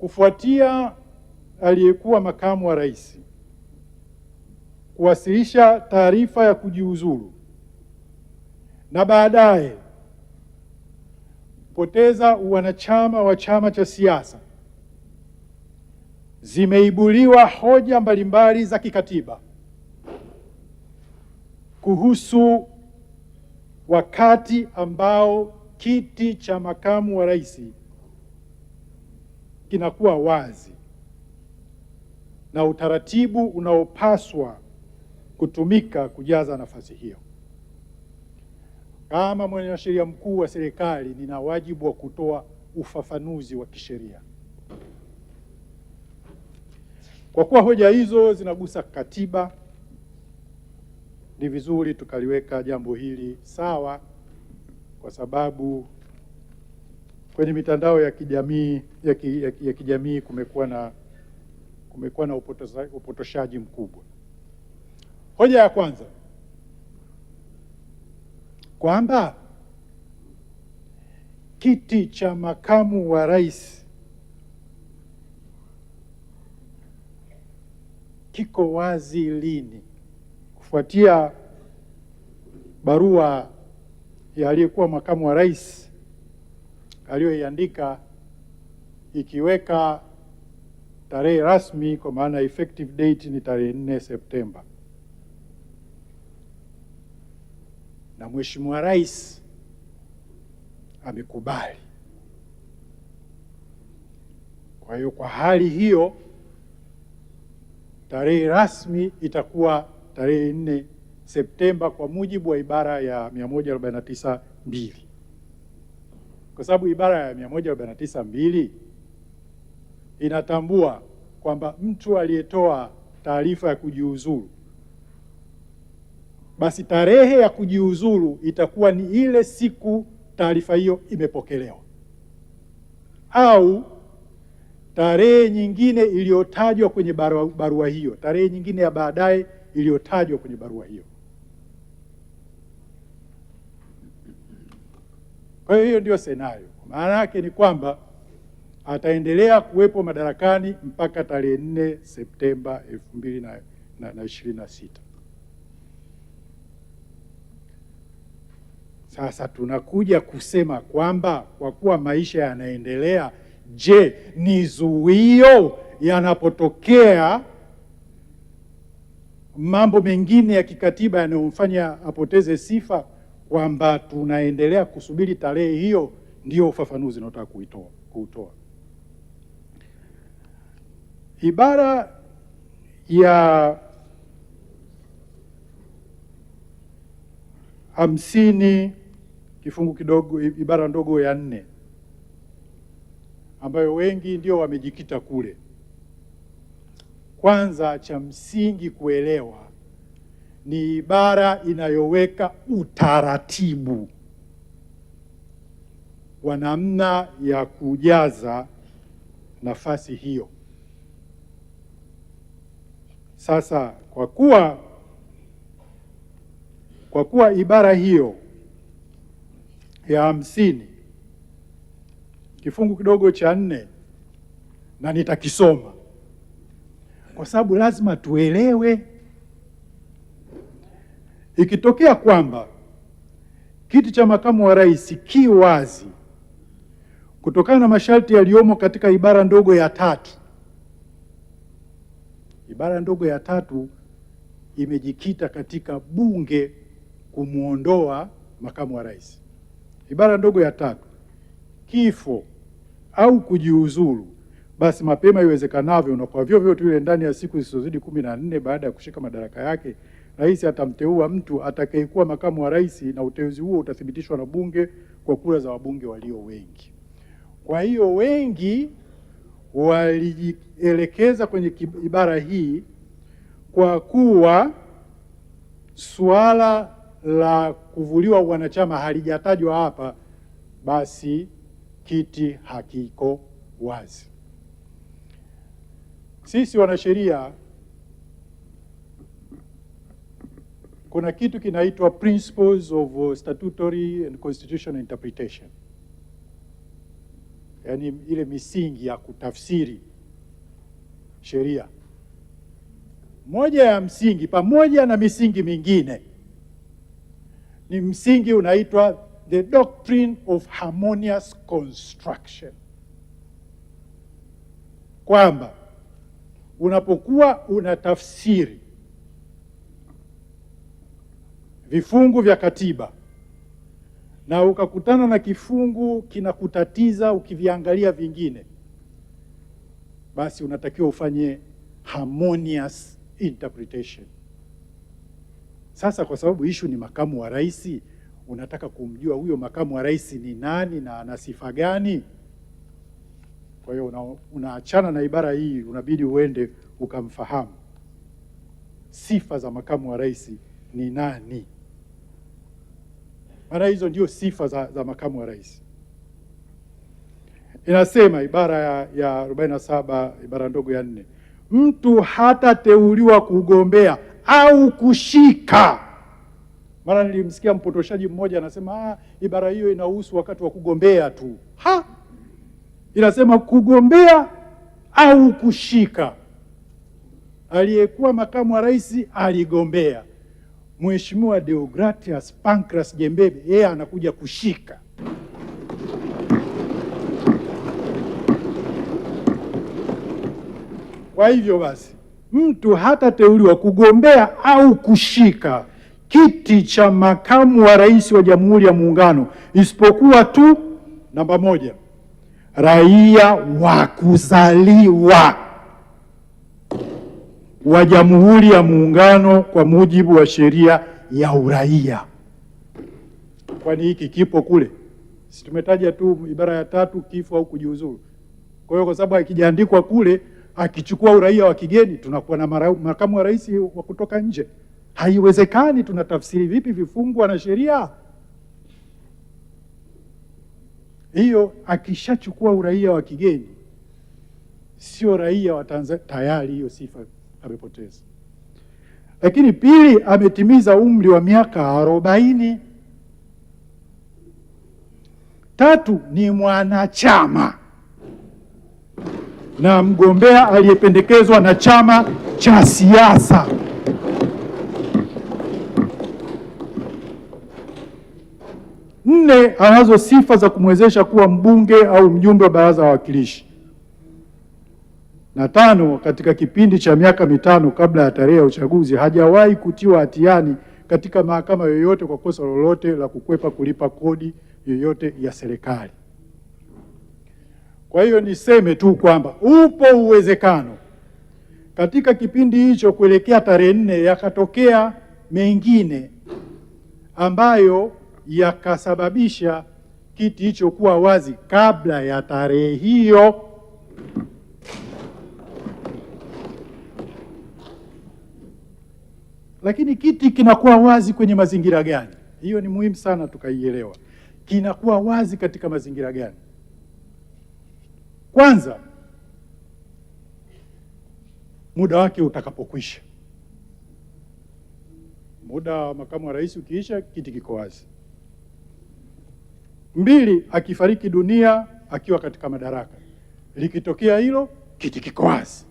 kufuatia aliyekuwa makamu wa rais kuwasilisha taarifa ya kujiuzulu na baadaye kupoteza uwanachama wa chama cha siasa, zimeibuliwa hoja mbalimbali za kikatiba kuhusu wakati ambao kiti cha makamu wa rais kinakuwa wazi na utaratibu unaopaswa kutumika kujaza nafasi hiyo. Kama mwanasheria mkuu wa serikali, nina wajibu wa kutoa ufafanuzi wa kisheria. Kwa kuwa hoja hizo zinagusa katiba, ni vizuri tukaliweka jambo hili sawa, kwa sababu kwenye mitandao ya kijamii kumekuwa na upotoshaji mkubwa. Hoja ya kwanza kwamba kiti cha makamu wa rais kiko wazi lini? Kufuatia barua ya aliyekuwa makamu wa rais aliyoiandika ikiweka tarehe rasmi, kwa maana effective date ni tarehe 4 Septemba, na Mheshimiwa Rais amekubali. Kwa hiyo kwa hali hiyo tarehe rasmi itakuwa tarehe 4 Septemba kwa mujibu wa ibara ya 149(2), kwa sababu ibara ya 149(2) inatambua kwamba mtu aliyetoa taarifa ya kujiuzulu, basi tarehe ya kujiuzulu itakuwa ni ile siku taarifa hiyo imepokelewa, au tarehe nyingine iliyotajwa kwenye barua hiyo, tarehe nyingine ya baadaye iliyotajwa kwenye barua hiyo. Kwa hiyo ndio scenario. Maana yake ni kwamba ataendelea kuwepo madarakani mpaka tarehe 4 Septemba 2026. Sasa tunakuja kusema kwamba kwa kuwa maisha yanaendelea, je, ni zuio yanapotokea mambo mengine ya kikatiba yanayomfanya apoteze sifa, kwamba tunaendelea kusubiri tarehe hiyo? Ndio ufafanuzi nataka kuutoa. Ibara ya 50 kifungu kidogo, ibara ndogo ya 4, ambayo wengi ndio wamejikita kule. Kwanza, cha msingi kuelewa, ni ibara inayoweka utaratibu wa namna ya kujaza nafasi hiyo. Sasa kwa kuwa ibara hiyo ya 50 kifungu kidogo cha 4, na nitakisoma kwa sababu lazima tuelewe, ikitokea kwamba kiti cha makamu wa rais ki wazi kutokana na masharti yaliyomo katika ibara ndogo ya 3. Ibara ndogo ya 3 imejikita katika bunge kumwondoa makamu wa rais. Ibara ndogo ya 3, kifo au kujiuzulu, basi mapema iwezekanavyo na kwa vyovyote vile ndani ya siku zisizozidi 14 baada ya kushika madaraka yake, rais atamteua mtu atakayekuwa makamu wa rais, na uteuzi huo utathibitishwa na bunge kwa kura za wabunge walio wengi. Kwa hiyo wengi walijielekeza kwenye ibara hii kwa kuwa suala la kuvuliwa wanachama halijatajwa hapa, basi kiti hakiko wazi. Sisi wanasheria kuna kitu kinaitwa Principles of Statutory and Constitutional Interpretation, yaani ile misingi ya kutafsiri sheria. Moja ya msingi pamoja na misingi mingine ni msingi unaitwa the doctrine of harmonious construction, kwamba unapokuwa unatafsiri vifungu vya katiba na ukakutana na kifungu kinakutatiza ukiviangalia vingine, basi unatakiwa ufanye harmonious interpretation. Sasa kwa sababu issue ni makamu wa rais, unataka kumjua huyo makamu wa rais ni nani na ana sifa gani. Kwa hiyo unaachana na ibara hii, unabidi uende ukamfahamu sifa za makamu wa rais ni nani. Maana hizo ndio sifa za makamu wa rais. Inasema ibara ya 47 ibara ndogo ya 4, mtu hatateuliwa kugombea au kushika. Mara nilimsikia mpotoshaji mmoja anasema ibara hiyo inahusu wakati wa kugombea tu. Inasema kugombea au kushika. Aliyekuwa makamu wa rais aligombea. Mheshimiwa Deogratias Pancras Jembebe yeye anakuja kushika. Kwa hivyo basi, mtu hatateuliwa kugombea au kushika kiti cha makamu wa rais wa Jamhuri ya Muungano isipokuwa tu, namba 1, raia wa kuzaliwa wa Jamhuri ya Muungano kwa mujibu wa sheria ya uraia. Kwani hiki kipo kule? Si tumetaja tu ibara ya 3, kifo au kujiuzuru. Kwa hiyo kwa sababu hakijaandikwa kule, akichukua uraia wa kigeni tunakuwa na makamu wa rais wa kutoka nje. Haiwezekani. Tunatafsiri vipi vifungu na sheria? Hiyo akishachukua uraia wa kigeni sio raia wa Tanzania, tayari hiyo sifa amepoteza. Lakini pili, ametimiza umri wa miaka 40. 3, ni mwanachama na mgombea aliyependekezwa na chama cha siasa. 4, anazo sifa za kumwezesha kuwa mbunge au mjumbe wa baraza la wawakilishi. Na 5, katika kipindi cha miaka 5 kabla ya tarehe ya uchaguzi hajawahi kutiwa hatiani katika mahakama yoyote kwa kosa lolote la kukwepa kulipa kodi yoyote ya serikali. Kwa hiyo niseme tu kwamba upo uwezekano katika kipindi hicho kuelekea tarehe 4 yakatokea mengine ambayo yakasababisha kiti hicho kuwa wazi kabla ya tarehe hiyo. Lakini kiti kinakuwa wazi kwenye mazingira gani? Hiyo ni muhimu sana tukaielewa. Kinakuwa wazi katika mazingira gani? Kwanza, muda wake utakapokwisha. Muda wa makamu wa rais ukiisha, kiti kiko wazi. 2, akifariki dunia akiwa katika madaraka. Likitokea hilo, kiti kiko wazi.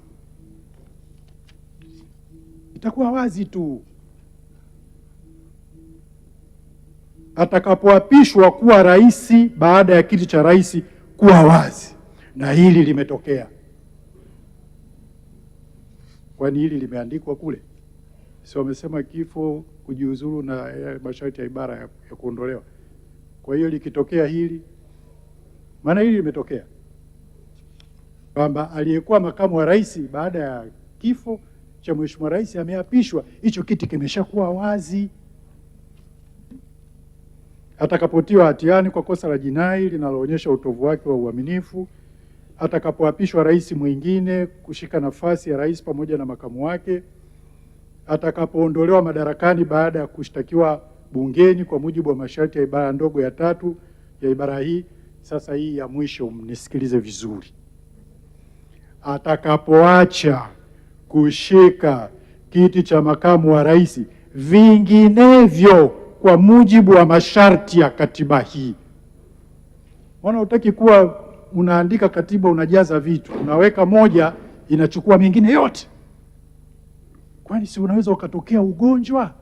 Itakuwa wazi tu. Atakapoapishwa kuwa rais, baada ya kiti cha rais kuwa wazi. Na hili limetokea. Kwani hili limeandikwa kule? Si wamesema kifo, kujiuzuru na masharti ya ibara ya kuondolewa. Kwa hiyo likitokea hili, maana hili limetokea kwamba aliyekuwa makamu wa rais baada ya kifo cha mheshimiwa rais ameapishwa, hicho kiti kimeshakuwa wazi. Atakapotiwa hatiani kwa kosa la jinai linaloonyesha utovu wake wa uaminifu, atakapoapishwa rais mwingine kushika nafasi ya rais pamoja na makamu wake, atakapoondolewa madarakani baada ya kushtakiwa bungeni kwa mujibu wa masharti ya ibara ndogo ya 3 ya ibara hii. Sasa hii ya mwisho mnisikilize vizuri. Atakapoacha kushika kiti cha makamu wa rais vinginevyo kwa mujibu wa masharti ya katiba hii. Mbona hutaki kuwa unaandika katiba, unajaza vitu, unaweka moja inachukua mengine yote. Kwani si unaweza ukatokea ugonjwa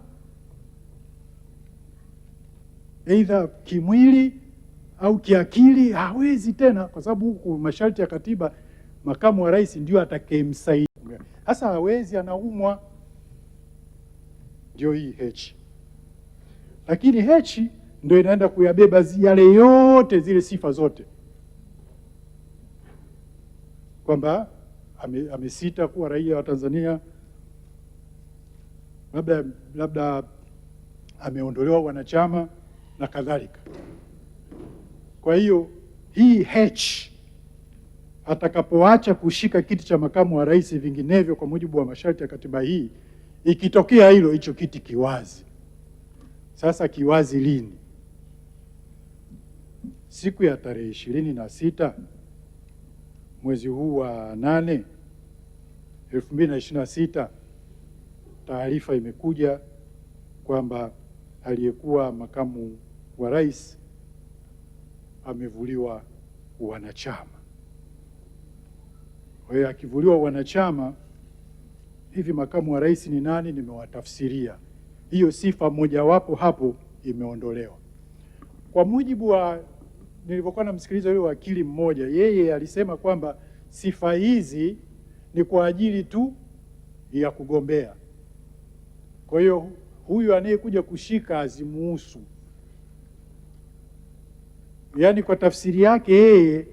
aidha kimwili au kiakili? Hawezi tena, kwa sababu huku masharti ya katiba makamu wa rais ndio atakayemsaidia. Sasa hawezi, anaumwa. Ndio hii H. Lakini H ndio inaenda kuyabeba yale yote, zile sifa zote, kwamba amesita kuwa raia wa Tanzania, labda ameondolewa wanachama na kadhalika. Kwa hiyo hii H atakapoacha kushika kiti cha makamu wa rais, vinginevyo kwa mujibu wa masharti ya katiba hii, ikitokea hilo, hicho kiti kiwazi. Sasa kiwazi lini? Siku ya tarehe 26 mwezi huu wa 8 2026, taarifa imekuja kwamba aliyekuwa makamu wa rais amevuliwa wanachama. Kwa hiyo akivuliwa wanachama, hivi makamu wa rais ni nani? Nimewatafsiria. Hiyo sifa mojawapo hapo imeondolewa. Kwa mujibu wa nilivyokuwa namsikiliza yule wakili mmoja, yeye alisema kwamba sifa hizi ni kwa ajili tu ya kugombea. Kwa hiyo huyu anayekuja kushika azimuhusu. Yaani kwa tafsiri yake yeye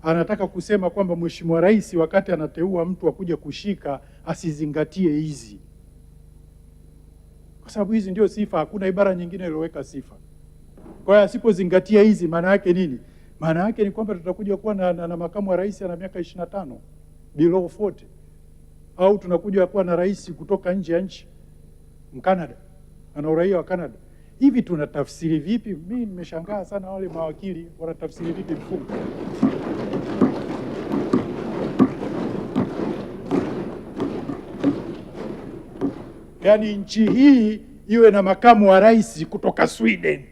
anataka kusema kwamba Mheshimiwa Rais wakati anateua mtu akuja kushika asizingatie hizi, kwa sababu hizi ndio sifa, hakuna ibara nyingine iliyoweka sifa. Kwa hiyo asipozingatia hizi, maana yake nini? Maana yake ni kwamba tutakuja kuwa na makamu wa rais ana miaka 25 below 40, au tunakuja kuwa na rais kutoka nje ya nchi, Mkanada, ana uraia wa Canada. Hivi tunatafsiri vipi? Mimi nimeshangaa sana, wale mawakili wanatafsiri vipi mfumo? Yaani nchi hii iwe na makamu wa rais kutoka Sweden.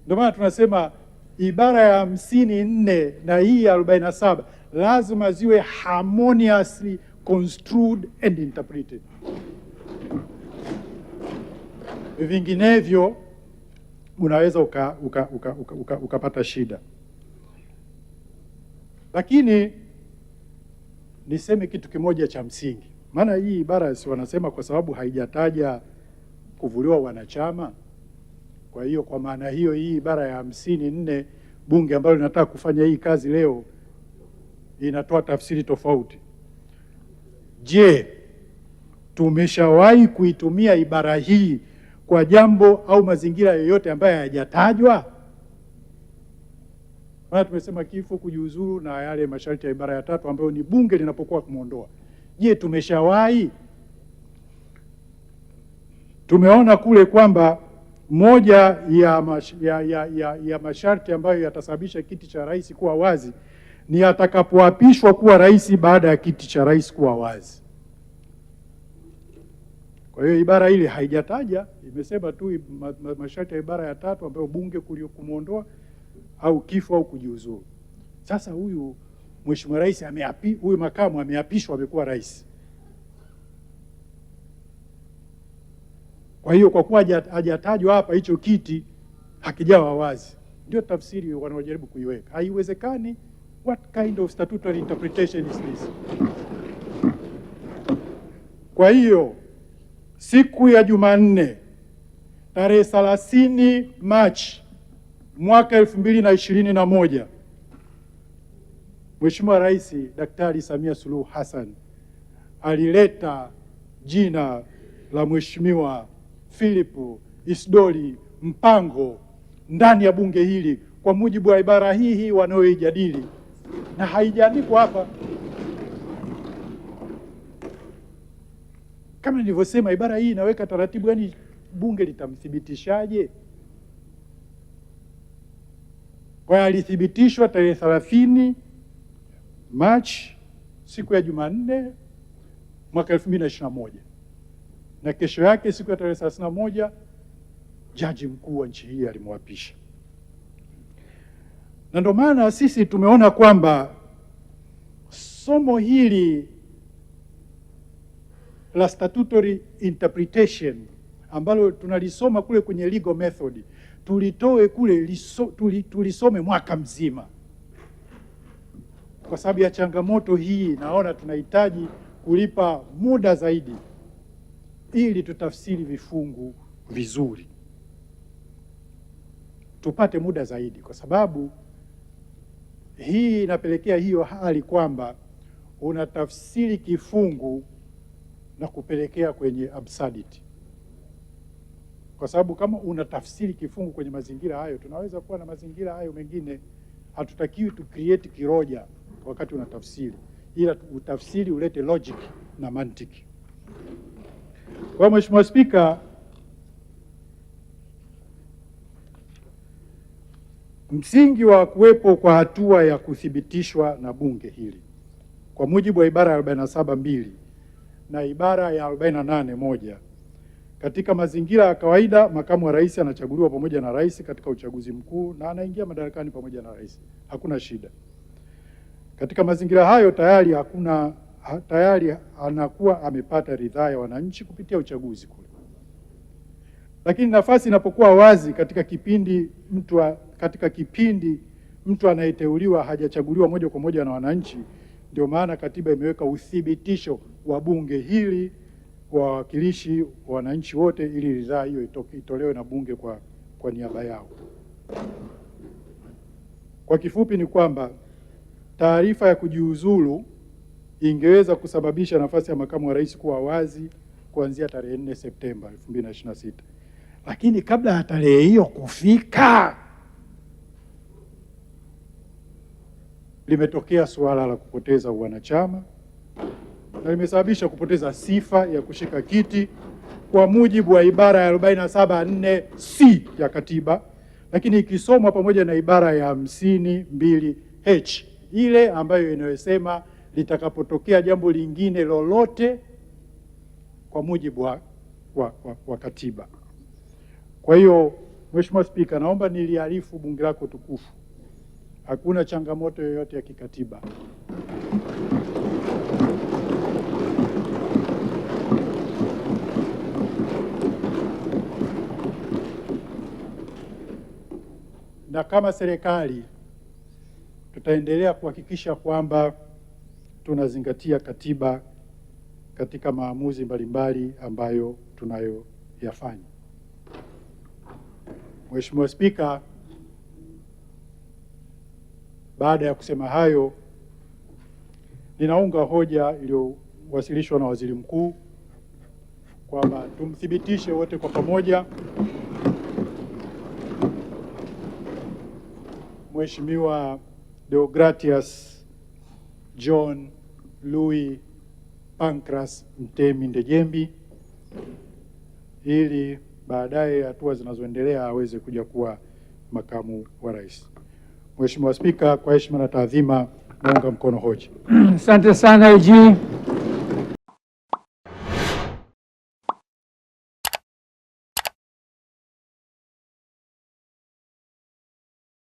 Ndio maana tunasema ibara ya 54 na hii ya 47 lazima ziwe harmoniously construed and interpreted. Vinginevyo unaweza ukapata shida. Lakini niseme kitu kimoja cha msingi, maana hii ibara si wanasema kwa sababu haijataja kuvuliwa wanachama. Kwa hiyo kwa maana hiyo hii ibara ya 54 bunge ambalo linataka kufanya hii kazi leo inatoa tafsiri tofauti. Je, tumeshawahi kuitumia ibara hii kwa jambo au mazingira yoyote ambayo hayajatajwa? Maana tumesema kifo, kujiuzuru na yale masharti ya ibara ya 3 ambayo ni bunge linapokuwa kumuondoa. Je, tumeshawahi? Tumeona kule kwamba moja ya masharti ambayo yatasababisha kiti cha rais kuwa wazi ni atakapoapishwa kuwa rais baada ya kiti cha rais kuwa wazi. Kwa hiyo ibara ile haijataja, imesema tu masharti ya ibara ya 3 ambayo bunge kumuondoa au kifo au kujiuzuru. Sasa huyu Mheshimiwa Rais huyu makamu ameapishwa, amekuwa rais. Kwa hiyo kwa kuwa hajatajwa hapa, hicho kiti hakijawa wazi. Ndio tafsiri wanaojaribu kuiweka. Haiwezekani. What kind of statutory interpretation is this? Kwa hiyo siku ya Jumanne tarehe 30 Machi mwaka 2021, Mheshimiwa Rais Daktari Samia Suluhu Hassan alileta jina la Mheshimiwa Philip Isdori Mpango ndani ya bunge hili kwa mujibu wa ibara hii wanayoijadili, na haijaandikwa hapa. Kama nilivyosema, ibara hii inaweka taratibu, yani bunge litamthibitishaje? Kwa hiyo alithibitishwa tarehe 30 Machi, siku ya Jumanne mwaka 2021, na kesho yake siku ya tarehe 31 jaji mkuu wa nchi hii alimwapisha. Na ndio maana sisi tumeona kwamba somo hili la statutory interpretation ambalo tunalisoma kule kwenye legal method tulitoe kule tulisome mwaka mzima. Kwa sababu ya changamoto hii, naona tunahitaji kulipa muda zaidi ili tutafsiri vifungu vizuri, tupate muda zaidi, kwa sababu hii inapelekea hiyo hali kwamba unatafsiri kifungu na kupelekea kwenye absurdity. Kwa sababu kama unatafsiri kifungu kwenye mazingira hayo, tunaweza kuwa na mazingira hayo mengine. Hatutakiwi tu create kiroja wakati unatafsiri, ila utafsiri ulete logic na mantiki. Kwa Mheshimiwa Spika, msingi wa kuwepo kwa hatua ya kuthibitishwa na bunge hili kwa mujibu wa ibara ya 47(2) na ibara ya 48(1), katika mazingira ya kawaida makamu wa rais anachaguliwa pamoja na rais katika uchaguzi mkuu na anaingia madarakani pamoja na rais, hakuna shida. Katika mazingira hayo tayari anakuwa amepata ridhaa ya wananchi kupitia uchaguzi kule. Lakini nafasi inapokuwa wazi katika kipindi mtu anayeteuliwa hajachaguliwa moja kwa moja na wananchi, ndio maana katiba imeweka uthibitisho wa bunge hili wa wawakilishi wa wananchi wote, ili ridhaa hiyo itolewe na bunge kwa niaba yao. Kwa kifupi ni kwamba taarifa ya kujiuzulu ingeweza kusababisha nafasi ya makamu wa rais kuwa wazi kuanzia tarehe 4 Septemba 2026. Lakini kabla ya tarehe hiyo kufika, limetokea suala la kupoteza uwanachama na limesababisha kupoteza sifa ya kushika kiti kwa mujibu wa ibara ya 47(4)(c) ya katiba, lakini ikisomwa pamoja na ibara ya 52(h) ile ambayo inayosema litakapotokea jambo lingine lolote kwa mujibu wa katiba. Kwa hiyo Mheshimiwa Spika, naomba niliarifu bunge lako tukufu, hakuna changamoto yoyote ya kikatiba. Na kama serikali tutaendelea kuhakikisha kwamba tunazingatia katiba katika maamuzi mbalimbali ambayo tunayoyafanya. Mheshimiwa Spika, baada ya kusema hayo, ninaunga hoja iliyowasilishwa na Waziri Mkuu kwamba tumthibitishe wote kwa pamoja Mheshimiwa Deogratias John Louis Pancras Mtemi Ndejembi, ili baadaye hatua zinazoendelea aweze kuja kuwa makamu wa rais. Mheshimiwa Spika, kwa heshima na taadhima, naunga mkono hoja. Asante sana AG.